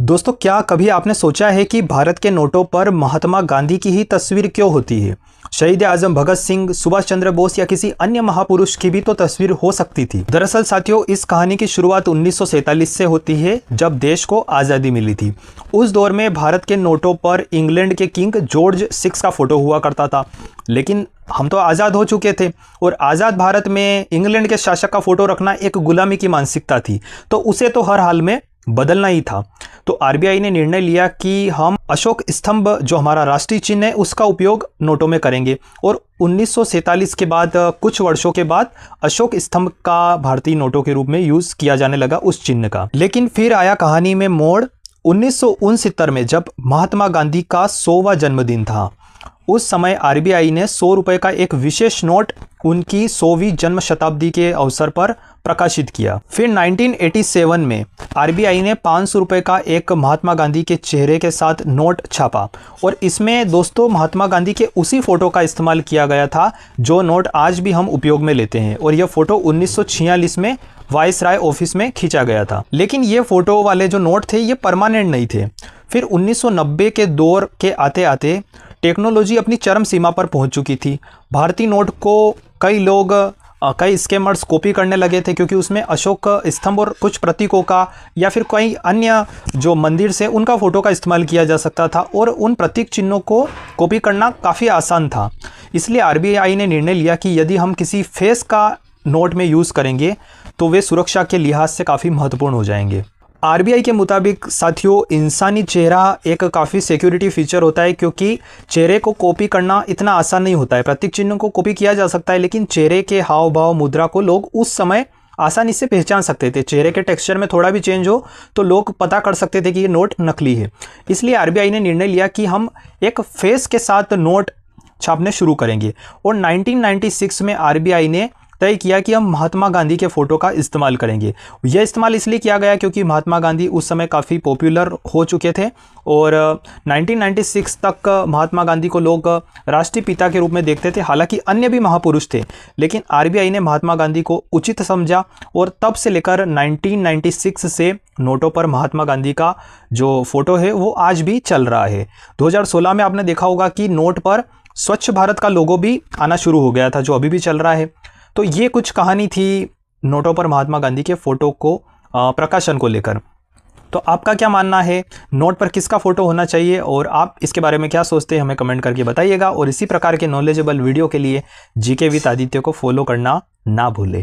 दोस्तों, क्या कभी आपने सोचा है कि भारत के नोटों पर महात्मा गांधी की ही तस्वीर क्यों होती है? शहीद आजम भगत सिंह, सुभाष चंद्र बोस या किसी अन्य महापुरुष की भी तो तस्वीर हो सकती थी। दरअसल साथियों, इस कहानी की शुरुआत 1947 से होती है, जब देश को आज़ादी मिली थी। उस दौर में भारत के नोटों पर इंग्लैंड के किंग जॉर्ज 6 का फोटो हुआ करता था। लेकिन हम तो आज़ाद हो चुके थे और आज़ाद भारत में इंग्लैंड के शासक का फोटो रखना एक गुलामी की मानसिकता थी, तो उसे तो हर हाल में बदलना ही था। तो आरबीआई ने निर्णय लिया कि हम अशोक स्तंभ, जो हमारा राष्ट्रीय चिन्ह है, उसका उपयोग नोटों में करेंगे। और 1947 के बाद कुछ वर्षों के बाद अशोक स्तंभ का भारतीय नोटों के रूप में यूज़ किया जाने लगा, उस चिन्ह का। लेकिन फिर आया कहानी में मोड़ 1969 में, जब महात्मा गांधी का 100वां जन्मदिन था। उस समय आरबीआई ने 100 रुपये का एक विशेष नोट उनकी 100वीं जन्म शताब्दी के अवसर पर प्रकाशित किया। फिर 1987 में आरबीआई ने 500 रुपये का एक महात्मा गांधी के चेहरे के साथ नोट छापा और इसमें दोस्तों महात्मा गांधी के उसी फोटो का इस्तेमाल किया गया था जो नोट आज भी हम उपयोग में लेते हैं। और यह फोटो 1946 में वायसराय ऑफिस में खींचा गया था। लेकिन ये फोटो वाले जो नोट थे ये परमानेंट नहीं थे। फिर 1990 के दौर के आते आते टेक्नोलॉजी अपनी चरम सीमा पर पहुंच चुकी थी। भारतीय नोट को कई स्कैमर्स कॉपी करने लगे थे, क्योंकि उसमें अशोक स्तंभ और कुछ प्रतीकों का या फिर कई अन्य जो मंदिर से उनका फोटो का इस्तेमाल किया जा सकता था और उन प्रतीक चिन्हों को कॉपी करना काफ़ी आसान था। इसलिए आरबीआई ने निर्णय लिया कि यदि हम किसी फेस का नोट में यूज़ करेंगे तो वे सुरक्षा के लिहाज से काफ़ी महत्वपूर्ण हो जाएंगे। आरबीआई के मुताबिक साथियों, इंसानी चेहरा एक काफ़ी सिक्योरिटी फीचर होता है, क्योंकि चेहरे को कॉपी करना इतना आसान नहीं होता है। प्रतीक चिन्हों को कॉपी किया जा सकता है, लेकिन चेहरे के हाव भाव, मुद्रा को लोग उस समय आसानी से पहचान सकते थे। चेहरे के टेक्सचर में थोड़ा भी चेंज हो तो लोग पता कर सकते थे कि ये नोट नकली है। इसलिए आरबीआई ने निर्णय लिया कि हम एक फेस के साथ नोट छापने शुरू करेंगे। और 1996 में आरबीआई ने तय किया कि हम महात्मा गांधी के फ़ोटो का इस्तेमाल करेंगे। यह इस्तेमाल इसलिए किया गया क्योंकि महात्मा गांधी उस समय काफ़ी पॉपुलर हो चुके थे और 1996 तक महात्मा गांधी को लोग राष्ट्रीय पिता के रूप में देखते थे। हालांकि अन्य भी महापुरुष थे, लेकिन आरबीआई ने महात्मा गांधी को उचित समझा और तब से लेकर 1996 से नोटों पर महात्मा गांधी का जो फ़ोटो है वो आज भी चल रहा है। 2016 में आपने देखा होगा कि नोट पर स्वच्छ भारत का लोगो भी आना शुरू हो गया था, जो अभी भी चल रहा है। तो ये कुछ कहानी थी नोटों पर महात्मा गांधी के फ़ोटो को प्रकाशन को लेकर। तो आपका क्या मानना है, नोट पर किसका फ़ोटो होना चाहिए और आप इसके बारे में क्या सोचते हैं, हमें कमेंट करके बताइएगा। और इसी प्रकार के नॉलेजेबल वीडियो के लिए जीके विद आदित्य को फॉलो करना ना भूलें।